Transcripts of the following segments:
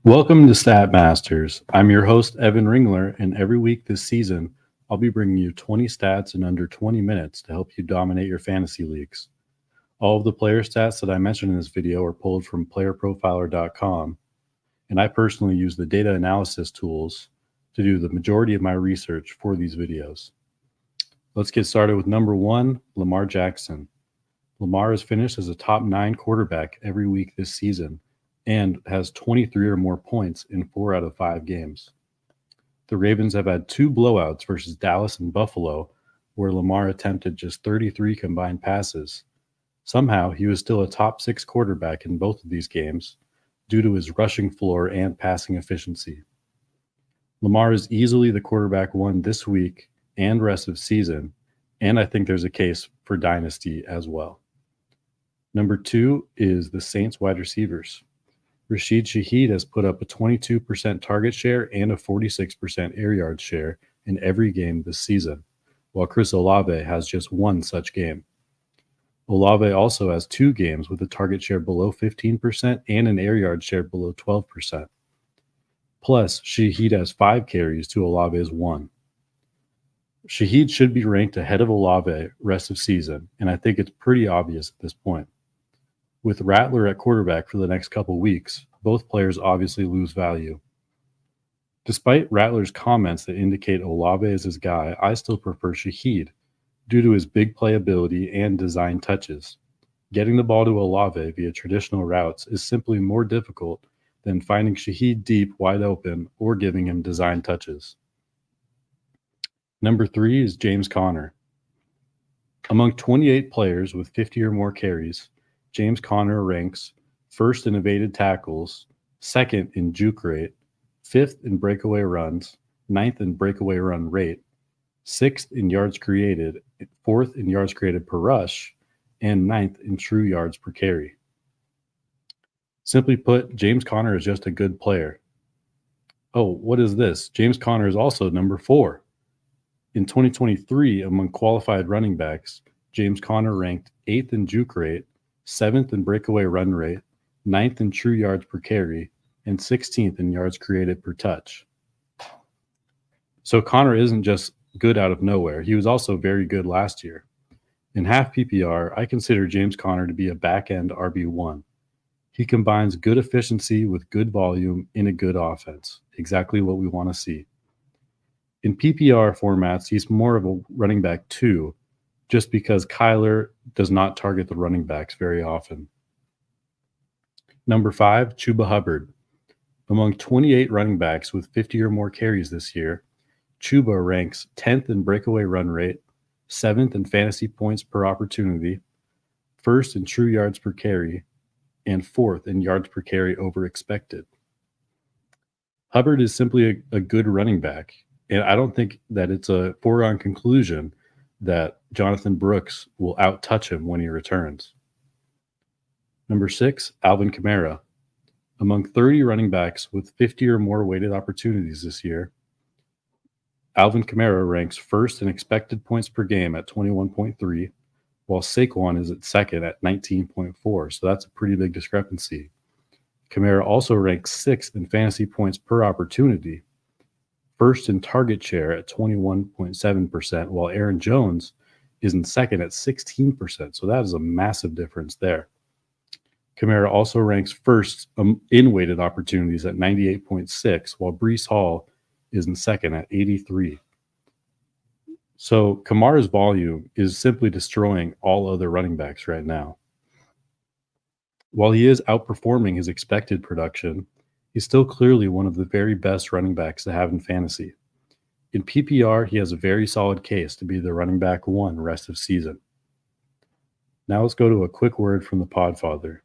Welcome to Stat Masters. I'm your host, Evan Ringler, and every week this season, I'll be bringing you 20 stats in under 20 minutes to help you dominate your fantasy leagues. All of the player stats that I mentioned in this video are pulled from PlayerProfiler.com, and I personally use the data analysis tools to do the majority of my research for these videos. Let's get started with number 1, Lamar Jackson. Lamar has finished as a top 9 quarterback every week this season and has 23 or more points in 4 out of 5 games. The Ravens have had 2 blowouts versus Dallas and Buffalo, where Lamar attempted just 33 combined passes. Somehow, he was still a top 6 quarterback in both of these games due to his rushing floor and passing efficiency. Lamar is easily the quarterback 1 this week and rest of season, and I think there's a case for dynasty as well. Number 2 is the Saints wide receivers. Shaheed has put up a 22% target share and a 46% air yard share in every game this season, while Olave has just 1 such game. Olave also has 2 games with a target share below 15% and an air yard share below 12%. Plus, Shaheed has 5 carries to Olave's 1. Shaheed should be ranked ahead of Olave rest of season, and I think it's pretty obvious at this point. With Rattler at quarterback for the next couple weeks, both players obviously lose value. Despite Rattler's comments that indicate Olave is his guy, I still prefer Shaheed due to his big playability and design touches. Getting the ball to Olave via traditional routes is simply more difficult than finding Shaheed deep, wide open, or giving him design touches. Number 3 is James Conner. Among 28 players with 50 or more carries, James Conner ranks 1st in evaded tackles, 2nd in juke rate, 5th in breakaway runs, 9th in breakaway run rate, 6th in yards created, 4th in yards created per rush, and 9th in true yards per carry. Simply put, James Conner is just a good player. Oh, what is this? James Conner is also number 4. In 2023, among qualified running backs, James Conner ranked 8th in juke rate, 7th in breakaway run rate, 9th in true yards per carry, and 16th in yards created per touch. So Conner isn't just good out of nowhere. He was also very good last year. In half PPR, I consider James Conner to be a back-end RB1. He combines good efficiency with good volume in a good offense, exactly what we want to see. In PPR formats, he's more of a running back 2, just because Kyler does not target the running backs very often. Number 5, Chuba Hubbard. Among 28 running backs with 50 or more carries this year, Chuba ranks 10th in breakaway run rate, 7th in fantasy points per opportunity, 1st in true yards per carry, and 4th in yards per carry over expected. Hubbard is simply a good running back, and I don't think that it's a foregone conclusion that Jonathan Brooks will out-touch him when he returns. Number 6, Alvin Kamara. Among 30 running backs with 50 or more weighted opportunities this year, Alvin Kamara ranks 1st in expected points per game at 21.3, while Saquon is at 2nd at 19.4, so that's a pretty big discrepancy. Kamara also ranks 6th in fantasy points per opportunity, 1st in target share at 21.7%, while Aaron Jones is in 2nd at 16%. So that is a massive difference there. Kamara also ranks 1st in weighted opportunities at 98.6, while Breece Hall is in 2nd at 83. So Kamara's volume is simply destroying all other running backs right now. While he is outperforming his expected production, he's still clearly one of the very best running backs to have in fantasy. In PPR, he has a very solid case to be the running back 1 rest of season. Now let's go to a quick word from the Podfather.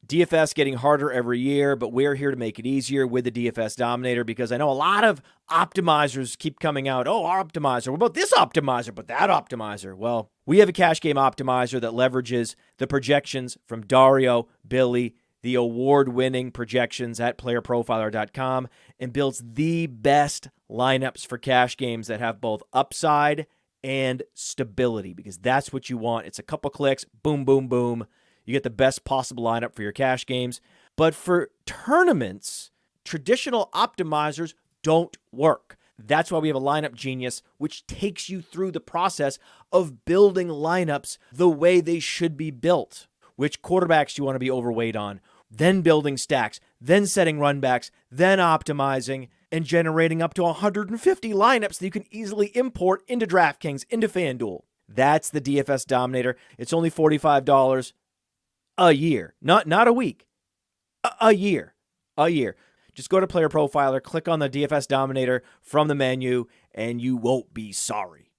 DFS getting harder every year, but we're here to make it easier with the DFS Dominator because I know a lot of optimizers keep coming out. Oh, our optimizer. What about this optimizer? But that optimizer. Well, we have a cash game optimizer that leverages the projections from Dario, Billy, the award-winning projections at PlayerProfiler.com, and builds the best lineups for cash games that have both upside and stability, because that's what you want. It's a couple clicks, boom, boom, boom. You get the best possible lineup for your cash games. But for tournaments, traditional optimizers don't work. That's why we have a lineup genius, which takes you through the process of building lineups the way they should be built. Which quarterbacks do you want to be overweight on? Then building stacks, then setting run backs, then optimizing and generating up to 150 lineups that you can easily import into DraftKings, into FanDuel. That's the DFS Dominator. It's only $45 a year, not a week, a year. Just go to Player Profiler, click on the DFS Dominator from the menu, and you won't be sorry.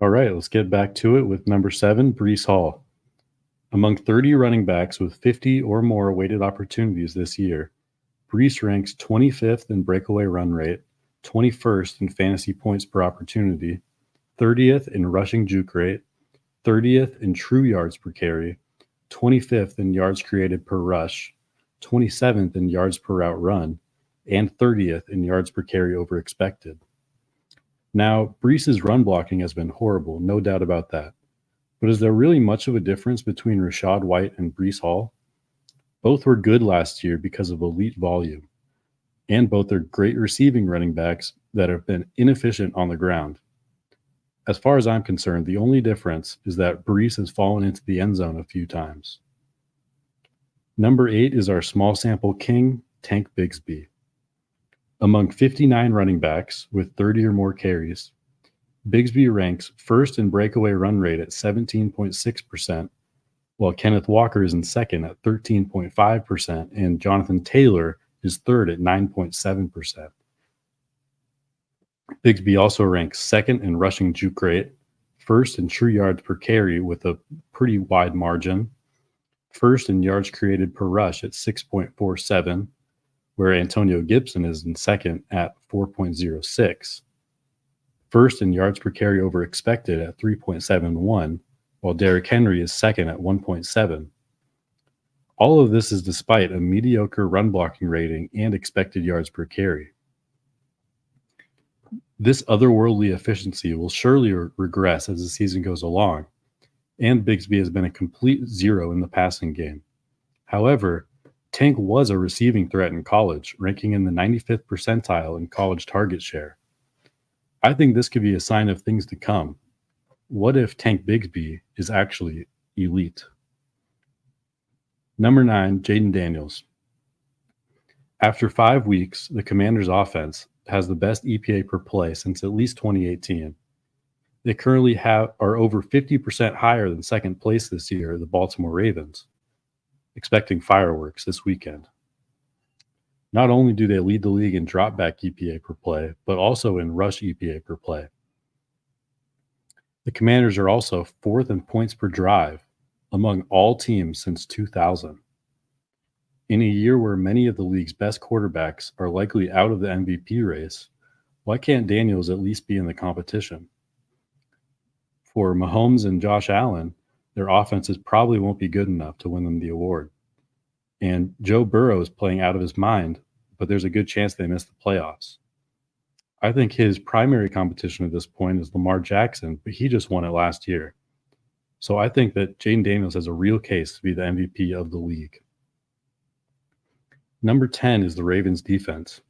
All right, let's get back to it with number 7, Breece Hall. Among 30 running backs with 50 or more weighted opportunities this year, Breece ranks 25th in breakaway run rate, 21st in fantasy points per opportunity, 30th in rushing juke rate, 30th in true yards per carry, 25th in yards created per rush, 27th in yards per route run, and 30th in yards per carry over expected. Now, Breece's run blocking has been horrible, no doubt about that. But is there really much of a difference between Rachaad White and Breece Hall? Both were good last year because of elite volume, and both are great receiving running backs that have been inefficient on the ground. As far as I'm concerned, the only difference is that Breece has fallen into the end zone a few times. Number 8 is our small sample king, Tank Bigsby. Among 59 running backs with 30 or more carries, Bigsby ranks first in breakaway run rate at 17.6%, while Kenneth Walker is in second at 13.5%, and Jonathan Taylor is third at 9.7%. Bigsby also ranks second in rushing juke rate, first in true yards per carry with a pretty wide margin, first in yards created per rush at 6.47, where Antonio Gibson is in second at 4.06, first in yards per carry over expected at 3.71, while Derrick Henry is second at 1.7. All of this is despite a mediocre run blocking rating and expected yards per carry. This otherworldly efficiency will surely regress as the season goes along, and Bigsby has been a complete zero in the passing game. However, Tank was a receiving threat in college, ranking in the 95th percentile in college target share. I think this could be a sign of things to come. What if Tank Bigsby is actually elite? Number 9, Jayden Daniels. After 5 weeks, the Commanders' offense has the best EPA per play since at least 2018. They currently are over 50% higher than second place this year, the Baltimore Ravens, expecting fireworks this weekend. Not only do they lead the league in dropback EPA per play, but also in rush EPA per play. The Commanders are also 4th in points per drive among all teams since 2000. In a year where many of the league's best quarterbacks are likely out of the MVP race, why can't Daniels at least be in the competition? For Mahomes and Josh Allen, their offenses probably won't be good enough to win them the award. And Joe Burrow is playing out of his mind, but there's a good chance they miss the playoffs. I think his primary competition at this point is Lamar Jackson, but he just won it last year. So I think that Jayden Daniels has a real case to be the MVP of the league. Number 10 is the Ravens defense.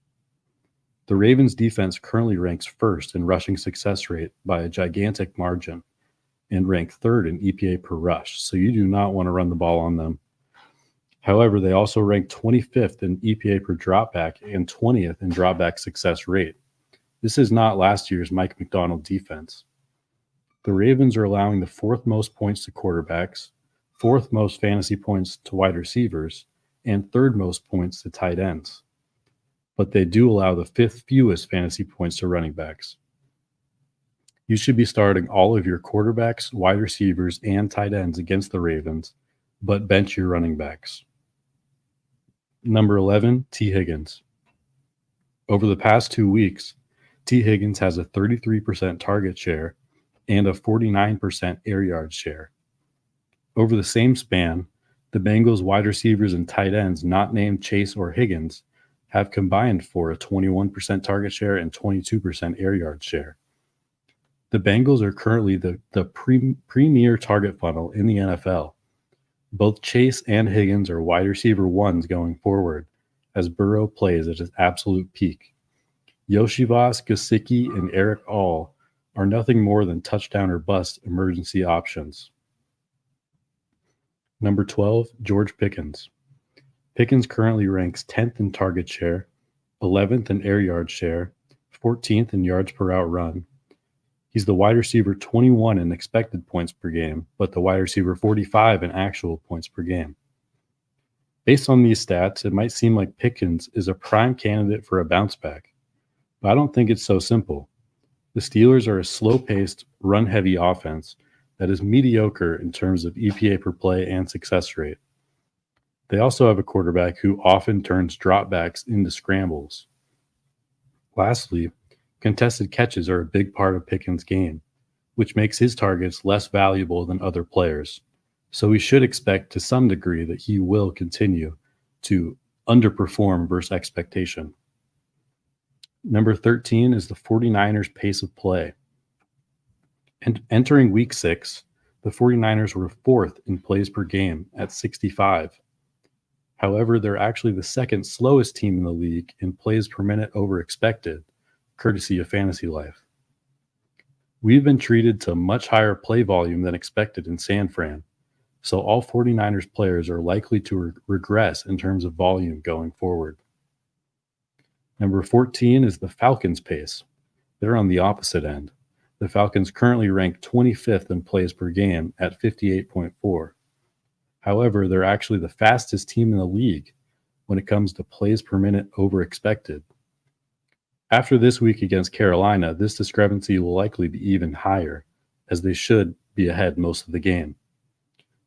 The Ravens defense currently ranks first in rushing success rate by a gigantic margin and ranked third in EPA per rush, so you do not want to run the ball on them. However, they also rank 25th in EPA per dropback and 20th in dropback success rate. This is not last year's Mike McDonald defense. The Ravens are allowing the 4th most points to quarterbacks, 4th most fantasy points to wide receivers, and 3rd most points to tight ends. But they do allow the 5th fewest fantasy points to running backs. You should be starting all of your quarterbacks, wide receivers, and tight ends against the Ravens, but bench your running backs. Number 11, T. Higgins. Over the past 2 weeks, T. Higgins has a 33% target share and a 49% air yard share. Over the same span, the Bengals wide receivers and tight ends not named Chase or Higgins have combined for a 21% target share and 22% air yard share. The Bengals are currently the premier target funnel in the NFL, Both Chase and Higgins are wide receiver ones going forward, as Burrow plays at his absolute peak. Yoshivas, Gesicki, and Eric All are nothing more than touchdown or bust emergency options. Number 12, George Pickens. Pickens currently ranks 10th in target share, 11th in air yard share, 14th in yards per route run. He's the wide receiver 21 in expected points per game, but the wide receiver 45 in actual points per game. Based on these stats, it might seem like Pickens is a prime candidate for a bounce back, but I don't think it's so simple. The Steelers are a slow-paced, run-heavy offense that is mediocre in terms of EPA per play and success rate. They also have a quarterback who often turns dropbacks into scrambles. Lastly, contested catches are a big part of Pickens' game, which makes his targets less valuable than other players. So we should expect to some degree that he will continue to underperform versus expectation. Number 13 is the 49ers' pace of play. And entering week 6, the 49ers were 4th in plays per game at 65. However, they're actually the second slowest team in the league in plays per minute over expected, courtesy of Fantasy Life. We've been treated to much higher play volume than expected in San Fran, so all 49ers players are likely to regress in terms of volume going forward. Number 14 is the Falcons Pace. They're on the opposite end. The Falcons currently rank 25th in plays per game at 58.4. However, they're actually the fastest team in the league when it comes to plays per minute over expected. After this week against Carolina, this discrepancy will likely be even higher, as they should be ahead most of the game.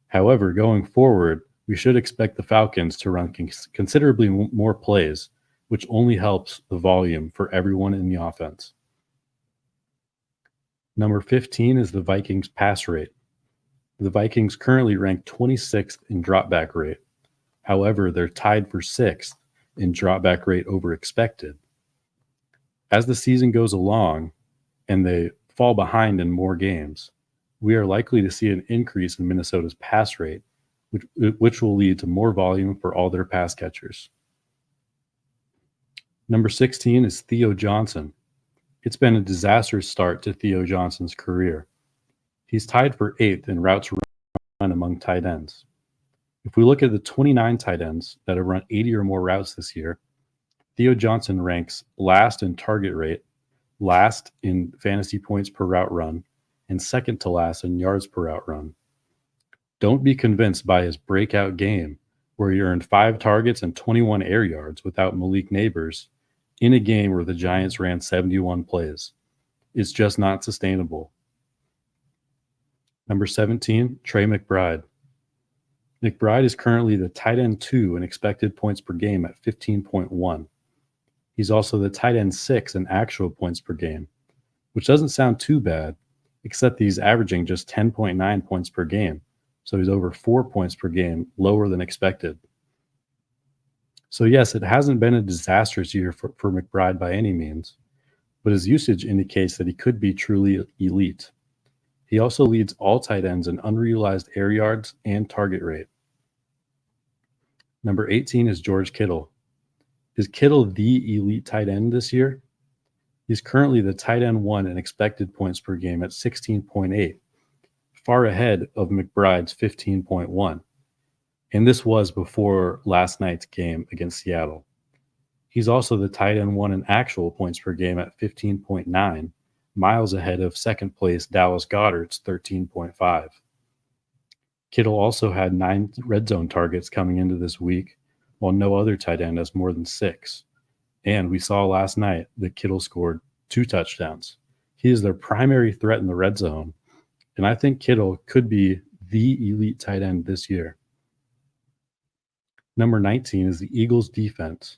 However, going forward, we should expect the Falcons to run considerably more plays, which only helps the volume for everyone in the offense. Number 15 is the Vikings pass rate. The Vikings currently rank 26th in dropback rate. However, they're tied for 6th in dropback rate over expected. As the season goes along and they fall behind in more games, we are likely to see an increase in Minnesota's pass rate, which will lead to more volume for all their pass catchers. Number 16 is Theo Johnson. It's been a disastrous start to Theo Johnson's career. He's tied for 8th in routes run among tight ends. If we look at the 29 tight ends that have run 80 or more routes this year, Theo Johnson ranks last in target rate, last in fantasy points per route run, and second to last in yards per route run. Don't be convinced by his breakout game, where he earned 5 targets and 21 air yards without Malik Neighbors in a game where the Giants ran 71 plays. It's just not sustainable. Number 17, Trey McBride. McBride is currently the tight end 2 in expected points per game at 15.1. He's also the tight end 6 in actual points per game, which doesn't sound too bad, except that he's averaging just 10.9 points per game, so he's over 4 points per game lower than expected. So yes, it hasn't been a disastrous year for McBride by any means, but his usage indicates that he could be truly elite. He also leads all tight ends in unrealized air yards and target rate. Number 18 is George Kittle. Is Kittle the elite tight end this year? He's currently the tight end 1 in expected points per game at 16.8, far ahead of McBride's 15.1. And this was before last night's game against Seattle. He's also the tight end 1 in actual points per game at 15.9, miles ahead of second place Dallas Goedert's 13.5. Kittle also had 9 red zone targets coming into this week, while no other tight end has more than 6. And we saw last night that Kittle scored 2 touchdowns. He is their primary threat in the red zone, and I think Kittle could be the elite tight end this year. Number 19 is the Eagles' defense.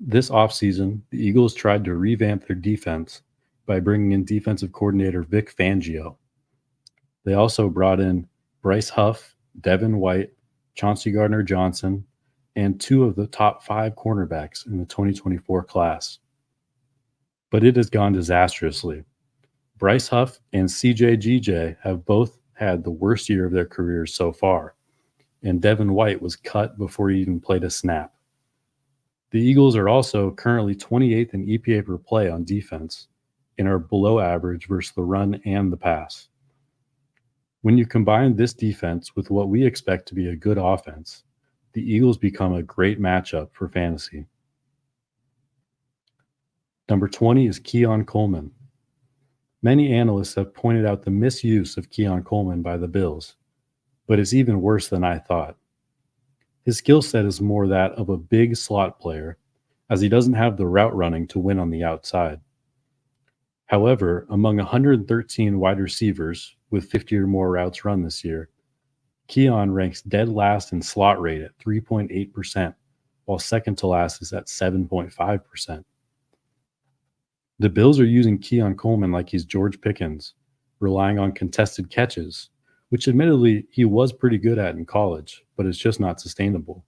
This offseason, the Eagles tried to revamp their defense by bringing in defensive coordinator Vic Fangio. They also brought in Bryce Huff, Devin White, Chauncey Gardner-Johnson, and 2 of the top 5 cornerbacks in the 2024 class. But it has gone disastrously. Bryce Huff and CJ GJ have both had the worst year of their careers so far. and Devin White was cut before he even played a snap. The Eagles are also currently 28th in EPA per play on defense and are below average versus the run and the pass. When you combine this defense with what we expect to be a good offense, the Eagles become a great matchup for fantasy. Number 20 is Keon Coleman. Many analysts have pointed out the misuse of Keon Coleman by the Bills, but it's even worse than I thought. His skill set is more that of a big slot player, as he doesn't have the route running to win on the outside. However, among 113 wide receivers with 50 or more routes run this year, Keon ranks dead last in slot rate at 3.8%, while second to last is at 7.5%. The Bills are using Keon Coleman like he's George Pickens, relying on contested catches, which admittedly he was pretty good at in college, but it's just not sustainable.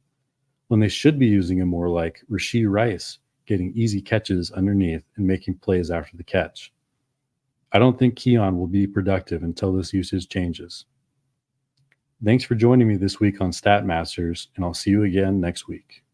When they should be using him more like Rashee Rice, getting easy catches underneath and making plays after the catch. I don't think Keon will be productive until this usage changes. Thanks for joining me this week on Stat Masters, and I'll see you again next week.